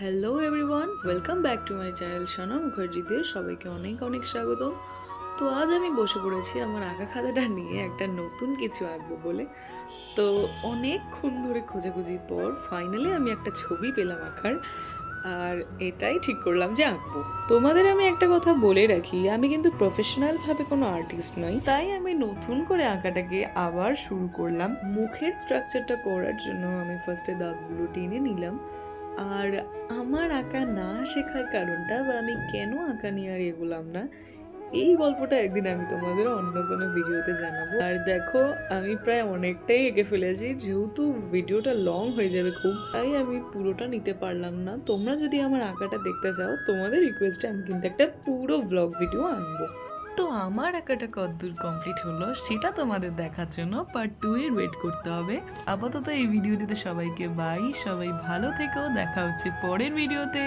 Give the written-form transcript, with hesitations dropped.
Hello everyone, welcome back to my channel সনা মুখার্জিতে সবাইকে অনেক অনেক স্বাগতম। তো আজ আমি বসে পড়েছি আমার আঁকা খাতাটা নিয়ে একটা নতুন কিছু আঁকবো বলে। তো অনেকক্ষণ ধরে খোঁজাখুঁজির পর ফাইনালি আমি একটা ছবি পেলাম আঁকার, আর এটাই ঠিক করলাম যে আঁকবো। তোমাদের আমি একটা কথা বলে রাখি, আমি কিন্তু প্রফেশনালভাবে কোনো আর্টিস্ট নই, তাই আমি নতুন করে আঁকাটাকে আবার শুরু করলাম। মুখের স্ট্রাকচারটা করার জন্য আমি ফার্স্টে দাগগুলো টেনে নিলাম। আর আমার আঁকা না শেখার কারণটা বা আমি কেন আঁকা নিয়ে আর এগোলাম না, এই গল্পটা একদিন আমি তোমাদের অন্য কোনো ভিডিওতে জানাবো। আর দেখো, আমি প্রায় অনেকটাই এঁকে ফেলেছি, যেহেতু ভিডিওটা লং হয়ে যাবে খুব, তাই আমি পুরোটা নিতে পারলাম না। তোমরা যদি আমার আঁকাটা দেখতে চাও, তোমাদের রিকোয়েস্টে আমি কিন্তু একটা পুরো ব্লগ ভিডিও আনবো। তো আমার আঁকাটা কতদূর কমপ্লিট হলো সেটা তোমাদের দেখার জন্য পার্ট 2 এর ওয়েট করতে হবে। আপাতত এই ভিডিওটিতে সবাইকে বাই, সবাই ভালো থেকো, দেখা হচ্ছে পরের ভিডিওতে।